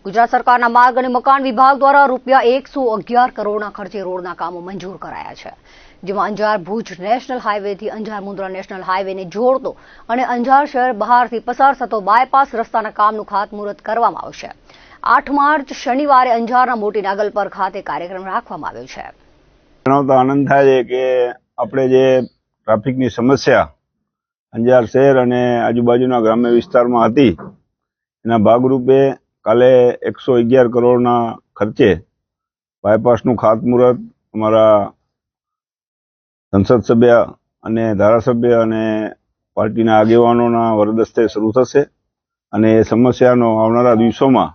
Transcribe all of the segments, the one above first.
ગુજરાત સરકારના માર્ગ અને મકાન વિભાગ દ્વારા રૂપિયા 111 કરોડના ખર્ચે રોડના કામો મંજૂર કરાયા છે, જેમાં અંજાર ભુજ નેશનલ હાઈવેથી અંજાર મુન્દ્રા નેશનલ હાઈવેને જોડતો અને અંજાર શહેર બહારથી પસાર થતો બાયપાસ રસ્તાના કામનું ખાતમુહૂર્ત કરવામાં આવશે। 8 માર્ચ શનિવારે અંજારના મોટી નાગલ પર ખાતે કાર્યક્રમ રાખવામાં આવ્યો છે। જણાવતા આનંદ થાય છે કે આપણે જે ટ્રાફિકની સમસ્યા અંજાર શહેર અને આજુબાજુના ગ્રામ્ય વિસ્તારમાં હતી, એના ભાગરૂપે કાલે 111 કરોડના ખર્ચે બાયપાસનું ખાતમુહૂર્ત અમારા સંસદ સભ્ય અને ધારાસભ્ય અને પાર્ટીના આગેવાનોના વરદસ્તે શરૂ થશે અને એ સમસ્યાનો આવનારા દિવસોમાં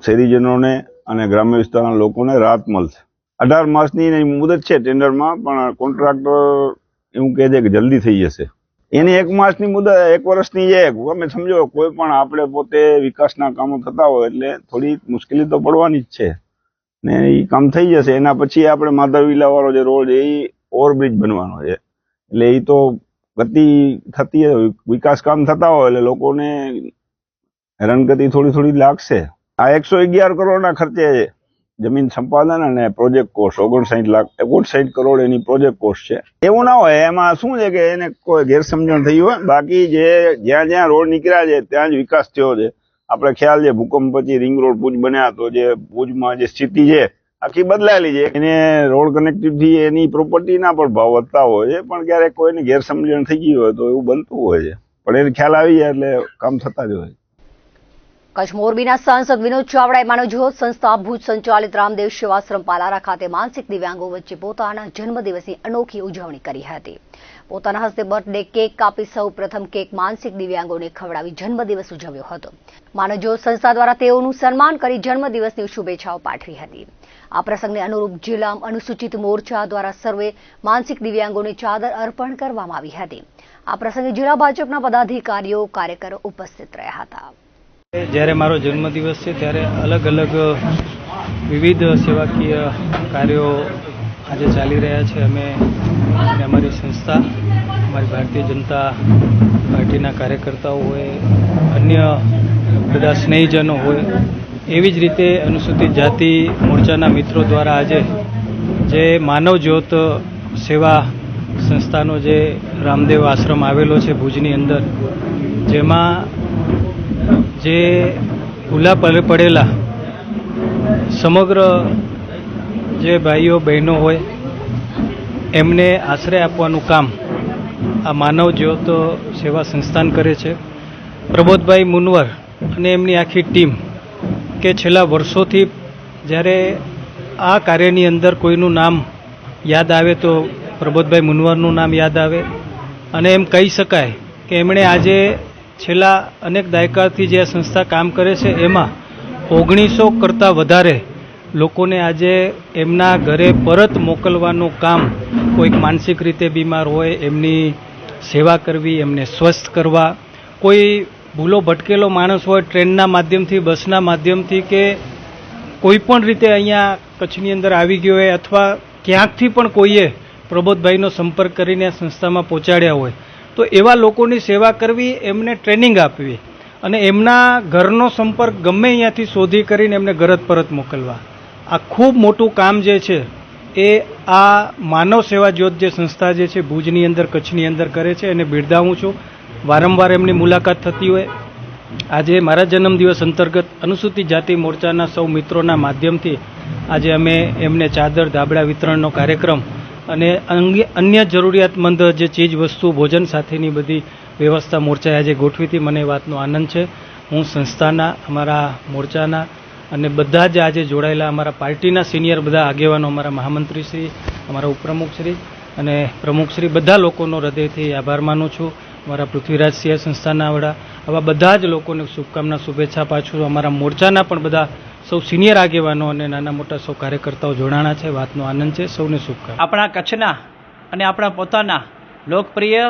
શહેરીજનોને અને ગ્રામ્ય વિસ્તારના લોકોને રાહત મળશે। 18 માસની મુદત છે ટેન્ડરમાં, પણ કોન્ટ્રાક્ટર એવું કહે છે કે જલ્દી થઈ જશે। એની 1 માસની મુદત 1 વર્ષની છે। તમે સમજો, કોઈ પણ આપણે પોતે વિકાસના કામો થતા હોય એટલે થોડી મુશ્કેલી તો પડવાની જ છે ને એ કામ થઈ જશે। એના પછી આપણે માધવવિલા વાળો જે રોડ છે એ ઓવરબ્રિજ બનવાનો છે, એટલે એ તો ગતિ થતી હોય, વિકાસ કામ થતા હોય એટલે લોકોને હેરાનગતિ થોડી લાગશે। આ 111 કરોડના ખર્ચે જમીન સંપાદન અને પ્રોજેક્ટ કોસ્ટ 59 કરોડ એની પ્રોજેક્ટ કોસ્ટ છે। એવું ના હોય, એમાં શું છે કે એને કોઈ ગેરસમજણ થઈ હોય, બાકી જે જ્યાં રોડ નીકળ્યા છે ત્યાં જ વિકાસ થયો છે। આપણે ખ્યાલ છે ભૂકંપ પછી રિંગ રોડ ભુજ બન્યા તો જે ભુજમાં જે સ્થિતિ છે આખી બદલાયેલી છે। એને રોડ કનેક્ટિવિટી એની પ્રોપર્ટીના પણ ભાવ વધતા હોય છે, પણ ક્યારેક કોઈને ગેરસમજણ થઈ ગઈ હોય તો એવું બનતું હોય છે, પણ એને ખ્યાલ આવી જાય એટલે કામ થતા જ હોય। કચ્છ મોરબીના સાંસદ વિનોદ ચાવડાએ માનવજ્યોત સંસ્થા ભુજ સંચાલિત રામદેવ સેવાશ્રમ પાલારા ખાતે માનસિક દિવ્યાંગો વચ્ચે પોતાના જન્મદિવસની અનોખી ઉજવણી કરી હતી। પોતાના હસ્તે બર્થડે કેક કાપી સૌ પ્રથમ કેક માનસિક દિવ્યાંગોને ખવડાવી જન્મદિવસ ઉજવ્યો હતો। માનવજ્યોત સંસ્થા દ્વારા તેઓનું સન્માન કરી જન્મદિવસની શુભેચ્છાઓ પાઠવી હતી। આ પ્રસંગને અનુરૂપ જિલ્લા અનુસૂચિત મોરચા દ્વારા સર્વે માનસિક દિવ્યાંગોને ચાદર અર્પણ કરવામાં આવી હતી। આ પ્રસંગે જિલ્લા ભાજપના પદાધિકારીઓ કાર્યકરો ઉપસ્થિત રહ્યા હતા। જ્યારે મારો જન્મદિવસ છે ત્યારે અલગ અલગ વિવિધ સેવાકીય કાર્યો આજે ચાલી રહ્યા છે। અમે અમારી સંસ્થા, અમારી ભારતીય જનતા પાર્ટીના કાર્યકર્તાઓ હોય, અન્ય બધા સ્નેહીજનો હોય, એવી જ રીતે અનુસૂચિત જાતિ મોરચાના મિત્રો દ્વારા આજે જે માનવ જ્યોત સેવા સંસ્થાનો જે રામદેવ આશ્રમ આવેલો છે ભુજની અંદર, જેમાં જે ભૂલા પડેલા સમગ્ર જે ભાઈઓ બહેનો હોય એમને આશ્રય આપવાનું કામ આ માનવ જ્યોત સેવા સંસ્થાન કરે છે। પ્રબોધભાઈ મુનવર અને એમની આખી ટીમ કે છેલ્લા વર્ષોથી જ્યારે આ કાર્યની અંદર કોઈનું નામ યાદ આવે તો પ્રબોધભાઈ મુનવરનું નામ યાદ આવે, અને એમ કહી શકાય કે એમણે આજે છેલ્લા અનેક દાયકાથી જે સંસ્થા કામ કરે છે એમાં 1900 કરતાં વધારે લોકોને આજે એમના ઘરે પરત મોકલવાનું કામ, કોઈક માનસિક રીતે બીમાર હોય એમની સેવા કરવી, એમને સ્વસ્થ કરવા, કોઈ ભૂલો ભટકેલો માણસ હોય ટ્રેનના માધ્યમથી, બસના માધ્યમથી કે કોઈ પણ રીતે અહીંયા કચ્છની અંદર આવી ગયો હોય અથવા ક્યાંકથી પણ કોઈએ પ્રબોધભાઈનો સંપર્ક કરીને સંસ્થામાં પહોંચાડ્યા હોય તો એવા લોકોની સેવા કરવી, એમને ટ્રેનિંગ આપવી અને એમના ઘરનો સંપર્ક ગમે અહીંયાથી શોધી કરીને એમને ઘર પરત મોકલવા, આ ખૂબ મોટું કામ જે છે એ આ માનવ સેવા જ્યોત જે સંસ્થા જે છે ભુજની અંદર, કચ્છની અંદર કરે છે એને બિરદાવું છું। વારંવાર એમની મુલાકાત થતી હોય। આજે મારા જન્મદિવસ અંતર્ગત અનુસૂચિત જાતિ મોરચાના સૌ મિત્રોના માધ્યમથી આજે અમે એમને ચાદર ધાબળા વિતરણનો કાર્યક્રમ અને અન્ય જરૂરિયાતમંદ જે ચીજ વસ્તુ ભોજન સાથેની બધી વ્યવસ્થા મોરચાએ આજે ગોઠવી હતી। મને એ વાતનો આનંદ છે। હું સંસ્થાના, અમારા મોરચાના અને બધા જ આજે જોડાયેલા અમારા પાર્ટીના સિનિયર બધા આગેવાનો, અમારા મહામંત્રીશ્રી, અમારા ઉપપ્રમુખશ્રી અને પ્રમુખશ્રી, બધા લોકોનો હૃદયથી આભાર માનું છું। અમારા પૃથ્વીરાજસિંહ સંસ્થાના વડા, આવા બધા જ લોકોને શુભકામના, શુભેચ્છા પાછું। અમારા મોરચાના પણ બધા સૌ સિનિયર આગેવાનો અને નાના મોટા સૌ કાર્યકર્તાઓ જોડાણા છે। વાતનો આનંદ છે। સૌને શુભકામના। આપણા કચ્છના અને આપણા પોતાના લોકપ્રિય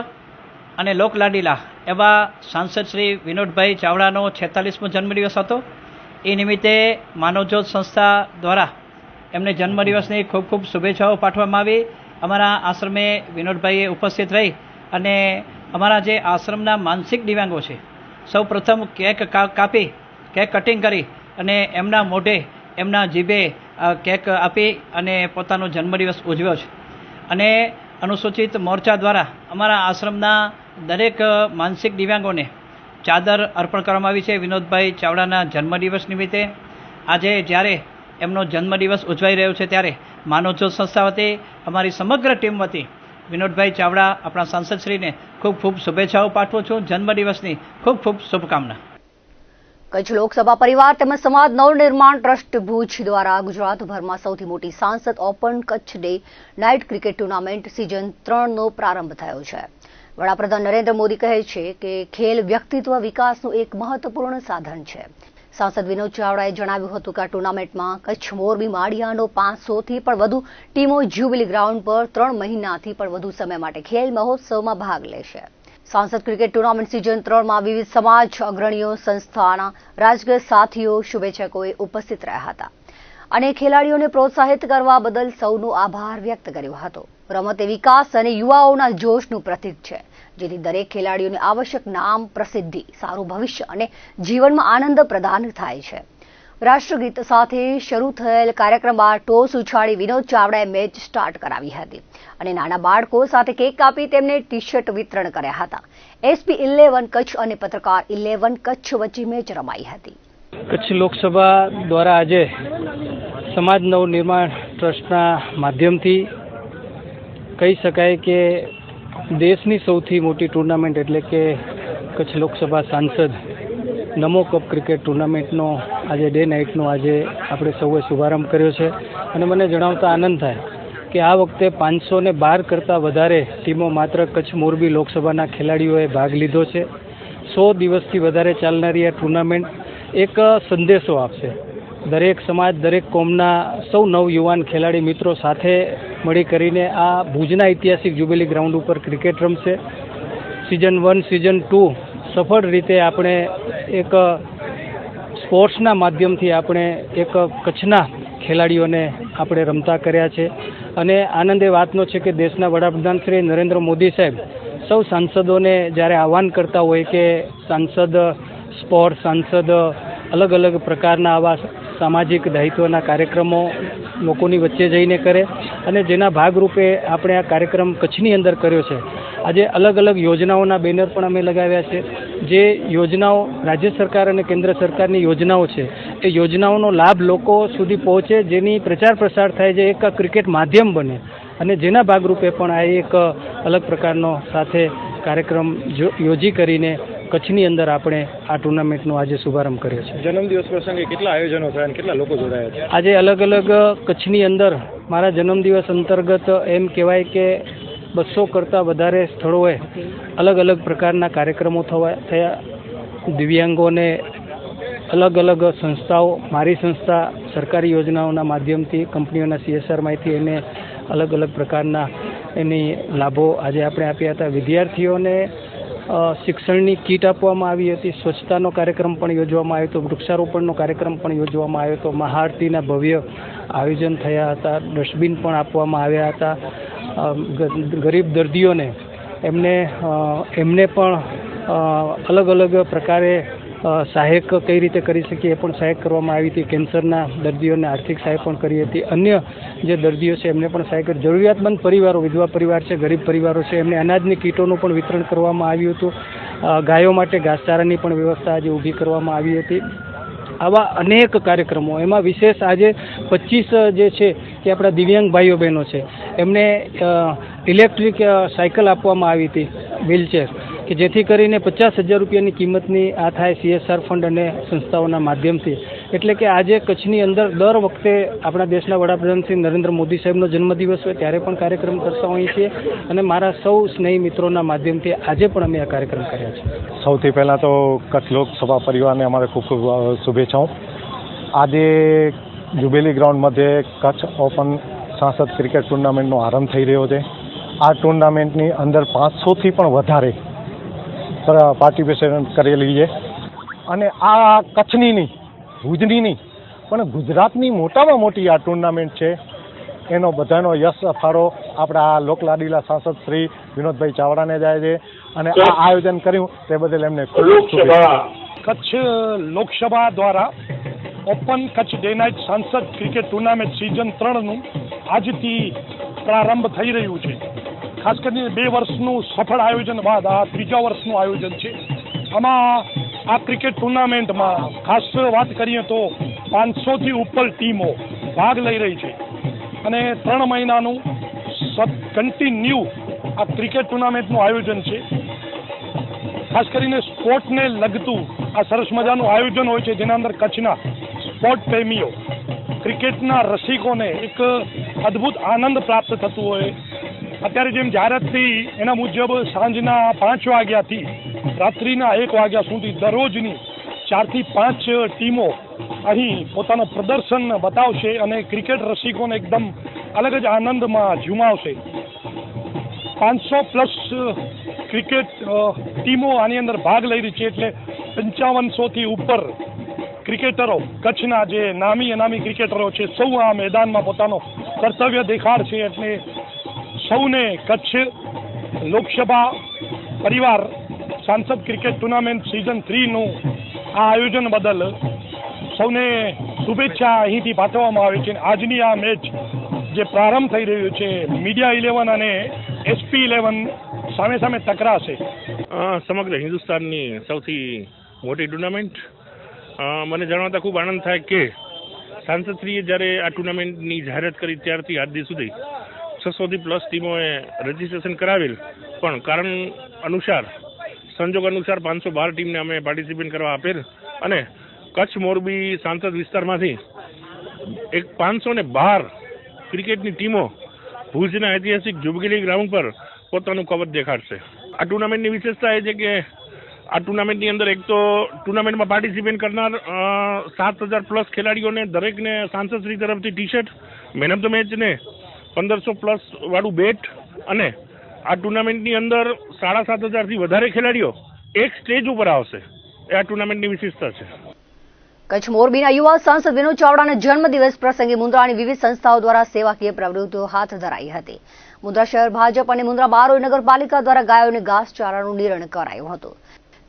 અને લોકલાડીલા એવા સાંસદ શ્રી વિનોદભાઈ ચાવડાનો 46મો જન્મદિવસ હતો। એ નિમિત્તે માનવજ્યોત સંસ્થા દ્વારા એમને જન્મદિવસની ખૂબ ખૂબ શુભેચ્છાઓ પાઠવવામાં આવી। અમારા આશ્રમે વિનોદભાઈએ ઉપસ્થિત રહી અને અમારા જે આશ્રમના માનસિક દિવ્યાંગો છે સૌ પ્રથમ કેક કાપી કેક કટિંગ કરી અને એમના મોઢે એમના જીભે કેક આપી અને પોતાનો જન્મદિવસ ઉજવ્યો છે. અને અનુસૂચિત મોરચા દ્વારા અમારા આશ્રમના દરેક માનસિક દિવ્યાંગોને ચાદર અર્પણ કરવામાં આવી છે વિનોદભાઈ ચાવડાના જન્મદિવસ નિમિત્તે. આજે જ્યારે એમનો જન્મદિવસ ઉજવાઈ રહ્યો છે ત્યારે માનવજ્યોત સંસ્થા વતી અમારી સમગ્ર ટીમ વતી વિનોદભાઈ ચાવડા આપણા સાંસદશ્રીને ખૂબ ખૂબ શુભેચ્છાઓ પાઠવું છું. જન્મદિવસની ખૂબ ખૂબ શુભકામના. કચ્છ લોકસભા પરિવાર તેમજ સમાજ નવનિર્માણ ટ્રસ્ટ ભુજ દ્વારા ગુજરાતભરમાં સૌથી મોટી સાંસદ open Kutch day night cricket tournament season 3નો પ્રારંભ થયો છે. વડાપ્રધાન નરેન્દ્ર મોદી કહે છે કે ખેલ વ્યક્તિત્વ વિકાસનું એક મહત્વપૂર્ણ સાધન છે. સાંસદ વિનોદ ચાવડાએ જણાવ્યું હતું કે આ ટુર્નામેન્ટમાં કચ્છ મોરબી માળિયાનો 500થી પણ વધુ ટીમો જ્યુબિલી ગ્રાઉન્ડ પર 3 મહિનાથી પણ વધુ સમય માટે ખેલ મહોત્સવમાં ભાગ લેશે. સાંસદ ક્રિકેટ ટુર્નામેન્ટ સિઝન 3માં વિવિધ સમાજ અગ્રણીઓ, સંસ્થાના રાજકીય સાથીઓ, શુભેચ્છકોએ ઉપસ્થિત રહ્યા હતા અને ખેલાડીઓને પ્રોત્સાહિત કરવા બદલ સૌનો આભાર વ્યક્ત કર્યો હતો. રમત એ વિકાસ અને યુવાઓના જોશનું પ્રતીક છે, જેથી દરેક ખેલાડીઓને આવશ્યક નામ, પ્રસિદ્ધિ, સારું ભવિષ્ય અને જીવનમાં આનંદ પ્રદાન થાય છે. રાષ્ટ્રગીત સાથે શરૂ થયેલ કાર્યક્રમમાં ટોસ ઉછાળી વિનોદ ચાવડાએ મેચ સ્ટાર્ટ કરાવી હતી અને નાના બાળકો સાથે કેક કાપી તેમને ટી-શર્ટ વિતરણ કર્યા હતા. એસપી 11 કચ્છ અને પત્રકાર 11 કચ્છ વચ્ચે મેચ રમાઈ હતી. કચ્છ લોકસભા દ્વારા આજે સમાજ નવનિર્માણ ટ્રસ્ટના માધ્યમથી કહી શકાય કે દેશની સૌથી મોટી ટુર્નામેન્ટ એટલે કે કચ્છ લોકસભા સાંસદ નમો કપ ક્રિકેટ ટુર્નામેન્ટનો આજે ડે નાઇટનો આજે આપણે સૌએ શુભારંભ કર્યો છે. અને મને જણાવતા આનંદ થાય કે આ વખતે 512 કરતાં વધારે ટીમો માત્ર કચ્છ મોરબી લોકસભાના ખેલાડીઓએ ભાગ લીધો છે. 100 દિવસથી વધારે ચાલનારી આ ટુર્નામેન્ટ એક સંદેશો આપશે. દરેક સમાજ, દરેક કોમના સૌ નવયુવાન ખેલાડી મિત્રો સાથે મળી કરીને આ ભુજના ઐતિહાસિક જ્યુબિલી ગ્રાઉન્ડ ઉપર ક્રિકેટ રમશે. સિઝન 1, સિઝન 2 સફળ રીતે આપણે એક સ્પોર્ટ્સના માધ્યમથી આપણે એક કચ્છના ખેલાડીઓને આપણે રમતા કર્યા છે. અને આનંદ એ વાતનો છે કે દેશના વડાપ્રધાન શ્રી નરેન્દ્ર મોદી સાહેબ સૌ સાંસદોને જ્યારે આહ્વાન કરતા હોય કે સાંસદ સ્પોર્ટ, સાંસદ અલગ અલગ પ્રકારના આવા સામાજિક દાયિત્વના કાર્યક્રમો લોકોની વચ્ચે જઈને કરે અને જેના ભાગરૂપે આપણે આ કાર્યક્રમ કચ્છની અંદર કર્યો છે. આજે અલગ અલગ યોજનાઓના બેનર પણ અમે લગાવ્યા છે. જે યોજનાઓ રાજ્ય સરકાર અને કેન્દ્ર સરકારની યોજનાઓ છે એ યોજનાઓનો લાભ લોકો સુધી પહોંચે, જેની પ્રચાર પ્રસાર થાય, જે એક ક્રિકેટ માધ્યમ બને અને જેના ભાગરૂપે પણ આ એક અલગ પ્રકારનો સાથે કાર્યક્રમ યોજી કરીને કચ્છની અંદર આપણે આ ટુર્નામેન્ટનો આજે શુભારંભ કર્યો છે. જન્મદિવસ પ્રસંગે કેટલા આયોજનો થયા અને કેટલા લોકો જોડાયા છે? આજે અલગ અલગ કચ્છની અંદર મારા જન્મદિવસ અંતર્ગત એમ કહેવાય કે 200 કરતાં વધારે સ્થળોએ અલગ અલગ પ્રકારના કાર્યક્રમો થયા. દિવ્યાંગોને અલગ અલગ સંસ્થાઓ, મારી સંસ્થા સરકારી યોજનાઓના માધ્યમથી, કંપનીઓના CSRમાંથી એને અલગ અલગ પ્રકારના એની લાભો આજે આપણે આપ્યા હતા. વિદ્યાર્થીઓને શિક્ષણની કીટ આપવામાં આવી હતી. સ્વચ્છતાનો કાર્યક્રમ પણ યોજવામાં આવ્યો હતો. વૃક્ષારોપણનો કાર્યક્રમ પણ યોજવામાં આવ્યો હતો. મહાઆરતીના ભવ્ય આયોજન થયા હતા. ડસ્ટબિન પણ આપવામાં આવ્યા હતા. ગરીબ દર્દીઓને એમને પણ અલગ અલગ પ્રકારે સહાયક કઈ રીતે કરી શકીએ એ પણ સહાયક કરવામાં આવી હતી. કેન્સરના દર્દીઓને આર્થિક સહાય પણ કરી હતી. અન્ય જે દર્દીઓ છે એમને પણ સહાય કરી. જરૂરિયાતમંદ પરિવારો, વિધવા પરિવાર છે, ગરીબ પરિવારો છે, એમને અનાજની કીટોનું પણ વિતરણ કરવામાં આવ્યું હતું. ગાયો માટે ઘાસચારાની પણ વ્યવસ્થા આજે ઊભી કરવામાં આવી હતી. આવા અનેક કાર્યક્રમો, એમાં વિશેષ આજે 25 જે છે કે આપણા દિવ્યાંગ ભાઈઓ બહેનો છે એમને ઇલેક્ટ્રિક સાયકલ આપવામાં આવી હતી, વ્હીલચેર, કે જેથી કરીને 50,000 રૂપિયાની કિંમતની આ થાય CSR ફંડ અને સંસ્થાઓના માધ્યમથી. એટલે કે આજે કચ્છની અંદર દર વખતે આપણા દેશના વડાપ્રધાન શ્રી નરેન્દ્ર મોદી સાહેબનો જન્મદિવસ હોય ત્યારે પણ કાર્યક્રમ કરતા હોઈએ છીએ અને મારા સૌ સ્નેહી મિત્રોના માધ્યમથી આજે પણ અમે આ કાર્યક્રમ કર્યા છે. સૌથી પહેલાં તો કચ્છ લોકસભા પરિવારને અમારે ખૂબ ખૂબ શુભેચ્છાઓ. આજે જ્યુબિલી ગ્રાઉન્ડ મધ્યે કચ્છ ઓપન સાંસદ ક્રિકેટ ટુર્નામેન્ટનો આરંભ થઈ રહ્યો છે. આ ટુર્નામેન્ટની અંદર 500થી પણ વધારે પાર્ટિસિપેશન કરેલી છે અને આ કચ્છની નહીં, ભુજની નહીં, પણ ગુજરાતની મોટામાં મોટી આ ટુર્નામેન્ટ છે. એનો બધાનો યશ ફાળો આપણા લોકલાડીલા સાંસદ શ્રી વિનોદભાઈ ચાવડાને જાય છે અને આ આયોજન કર્યું તે બદલ એમને ખૂબ શુભેચ્છા. કચ્છ લોકસભા દ્વારા ઓપન કચ્છ ડે નાઇટ સાંસદ ક્રિકેટ ટુર્નામેન્ટ સિઝન 3નું આજથી પ્રારંભ થઈ રહ્યું છે. ખાસ કરીને 2 વર્ષનું સફળ આયોજન બાદ આ 3જા વર્ષનું આયોજન છે. આમાં આ ક્રિકેટ ટુર્નામેન્ટમાં ખાસ વાત કરીએ તો 500થી ઉપર ટીમો ભાગ લઈ રહી છે અને 3 મહિનાનું કન્ટિન્યુ આ ક્રિકેટ ટુર્નામેન્ટનું આયોજન છે. ખાસ કરીને સ્પોર્ટને લગતું આ સરસ મજાનું આયોજન હોય છે, જેના અંદર કચ્છના સ્પોર્ટ પ્રેમીઓ, ક્રિકેટના રસિકોને એક અદ્ભુત આનંદ પ્રાપ્ત થતું હોય. અત્યારે જેમ જાહેરાત થઈ એના મુજબ સાંજના 5 વાગ્યાથી રાત્રિના 1 વાગ્યા સુધી દરરોજની 4 થી 5 ટીમો અહીં પોતાનું પ્રદર્શન બતાવશે અને ક્રિકેટ રસિકોને એકદમ અલગ જ આનંદમાં ઝુમાવશે. 500+ ક્રિકેટ ટીમો આની અંદર ભાગ લઈ રહી છે, એટલે 5500થી ઉપર ક્રિકેટરો, કચ્છના જે નામી અનામી ક્રિકેટરો છે, સૌ આ મેદાનમાં પોતાનો કર્તવ્ય દેખાડશે. એટલે સૌને કચ્છ લોકસભા પરિવાર સાંસદ ક્રિકેટ ટુર્નામેન્ટ સિઝન 3નું આ આયોજન બદલ સૌને શુભેચ્છા અહીંથી પાઠવવામાં આવે છે. આજની આ મેચ જે પ્રારંભ થઈ રહ્યો છે, મીડિયા 11 અને SP 11 સામે સામે ટકરાશે. સમગ્ર હિન્દુસ્તાનની સૌથી મોટી ટુર્નામેન્ટ. મને જણાવતા ખૂબ આનંદ થાય કે સાંસદશ્રીએ જ્યારે આ ટુર્નામેન્ટની જાહેરાત કરી ત્યારથી આજ દિવસ સુધી 600થી+ ટીમોએ રજીસ્ટ્રેશન કરાવેલ, પણ કારણ અનુસાર, સંજોગ અનુસાર 512 ટીમને અમે પાર્ટિસિપેટ કરવા આપેલ અને કચ્છ મોરબી સાંસદ વિસ્તારમાંથી એક 512 ક્રિકેટની ટીમો ભુજના ઐતિહાસિક જુબિલી ગ્રાઉન્ડ પર પોતાનું કવચ દેખાડશે. આ ટુર્નામેન્ટની વિશેષતા એ છે કે આ ટુર્નામેન્ટની અંદર એક તો ટુર્નામેન્ટમાં પાર્ટિસિપેટ કરનાર 7000+ ખેલાડીઓને દરેકને સાંસદશ્રી તરફથી ટી-શર્ટ, મેન ઓફ ધ મેચને 1500+ વાળું બેટ અને આ ટુર્નામેન્ટની અંદર 7500થી વધારે ખેલાડીઓ એક સ્ટેજ ઉપર આવશે. એ આ ટુર્નામેન્ટની વિશેષતા છે. કચ્છ મોરબીના યુવા સાંસદ વિનોદ ચાવડાના જન્મદિવસ પ્રસંગે મુન્દ્રાની વિવિધ સંસ્થાઓ દ્વારા સેવાકીય પ્રવૃત્તિઓ હાથ ધરાઈ હતી. મુન્દ્રા શહેર ભાજપ અને મુન્દ્રા બારોઈ નગરપાલિકા દ્વારા ગાયોને ઘાસચારાનું નિરણ કરાયું હતું.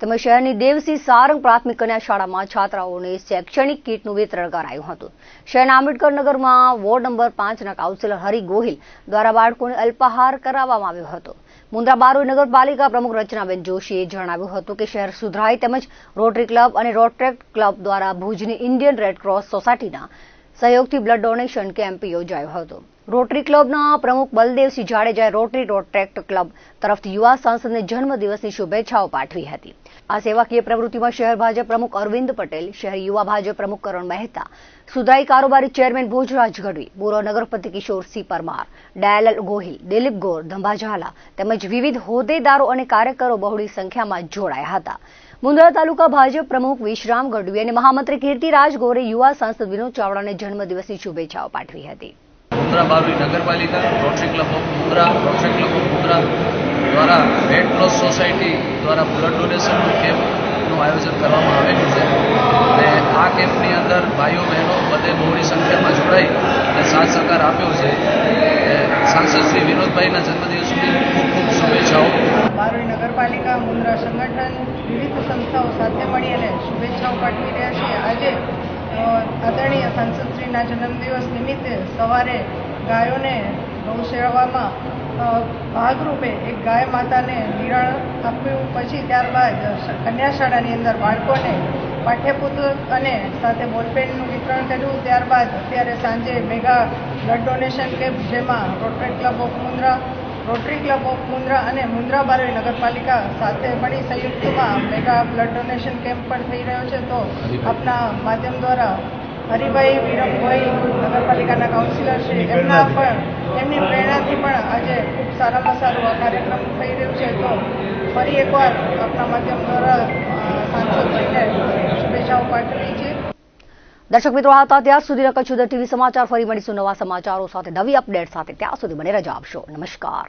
તેમજ શહેરની દેવસિંહ સારંગ પ્રાથમિક કન્યા શાળામાં છાત્રાઓને શૈક્ષણિક કીટનું વિતરણ કરાયું હતું. શહેરના આંબેડકર નગરમાં વોર્ડ નંબર 5ના કાઉન્સિલર હરિ ગોહિલ દ્વારા બાળકોને અલ્પાહાર કરાવવામાં આવ્યો હતો. મુન્દ્રા બારોઈ નગરપાલિકા પ્રમુખ રચનાબેન જોશીએ જણાવ્યું હતું કે શહેર સુધરાઈ તેમજ રોટરી ક્લબ અને રોટરેક્ટ ક્લબ દ્વારા ભુજની ઇન્ડિયન રેડક્રોસ સોસાયટીના સહયોગથી બ્લડ ડોનેશન કેમ્પ યોજાયો હતો. રોટરી ક્લબના પ્રમુખ બલદેવસિંહ જાડેજાએ રોટરી રોટરેક્ટ ક્લબ તરફથી યુવા સાંસદને જન્મદિવસની શુભેચ્છાઓ પાઠવી હતી. આ સેવાકીય પ્રવૃત્તિમાં શહેર ભાજપ પ્રમુખ અરવિંદ પટેલ, શહેર યુવા ભાજપ પ્રમુખ કરણ મહેતા, સુધરાઈ કારોબારી ચેરમેન ભોજરાજ ગઢવી, પૂર્વ નગરપતિ કિશોરસિંહ પરમાર, દયાલાલ ગોહિલ, દિલીપ ગોર, ધંભાઝાલા તેમજ વિવિધ હોદ્દેદારો અને કાર્યકરો બહોળી સંખ્યામાં જોડાયા હતા. મુન્દ્રા તાલુકા ભાજપ પ્રમુખ વિશ્રામ ગઢવી અને મહામંત્રી કીર્તિરાજ ગોરે યુવા સાંસદ વિનોદ ચાવડાને જન્મદિવસની શુભેચ્છાઓ પાઠવી હતી. મુન્દ્રા બારોઈ નગરપાલિકા, rotary club of Mundra, rotary club of Mundra દ્વારા રેડ ક્રોસ સોસાયટી દ્વારા બ્લડ ડોનેશનનું કેમ્પનું આયોજન કરવામાં આવેલું છે અને આ કેમ્પની અંદર ભાઈઓ બહેનો બધે બહોળી સંખ્યામાં જોડાઈ અને સાથ સહકાર આપ્યો છે. સાંસદ શ્રી વિનોદભાઈના જન્મદિવસની ખૂબ ખૂબ શુભેચ્છાઓ. બારોઈ નગરપાલિકા, મુન્દ્રા સંગઠન, વિવિધ સંસ્થાઓ સાથે મળી અને શુભેચ્છાઓ પાઠવી રહ્યા છીએ. આજે આદરણીય સાંસદશ્રીના જન્મદિવસ નિમિત્તે સવારે ગાયોને ગૌસેવામાં ભાગરૂપે એક ગાય માતાને નિરણ આપ્યું. પછી ત્યારબાદ કન્યા શાળાની અંદર બાળકોને પાઠ્યપુસ્તક અને સાથે બોલપેનનું વિતરણ કર્યું. ત્યારબાદ અત્યારે સાંજે મેગા બ્લડ ડોનેશન કેમ્પ, જેમાં rotary club of Mundra, rotary club of Mundra અને મુન્દ્રા બારોઈ નગરપાલિકા સાથે મળી સંયુક્તમાં મેગા બ્લડ ડોનેશન કેમ્પ પણ થઈ રહ્યો છે. તો આપના માધ્યમ દ્વારા હરિભાઈ વિરમભાઈ નગરપાલિકાના કાઉન્સિલર છે, એમની પ્રેરણાથી પણ આજે ખૂબ સારામાં સારું આ કાર્યક્રમ થઈ રહ્યું છે. તો ફરી એકવાર આપના માધ્યમ દ્વારા સાંસદશ્રીને શુભેચ્છાઓ પાઠવી છે. દર્શક મિત્રો, હતા ત્યાર સુધી કચ્છ ઉદર ટીવી સમાચાર. ફરી મળીશું નવા સમાચારો સાથે, નવી અપડેટ સાથે. ત્યાં સુધી મને રજા આપશો. નમસ્કાર.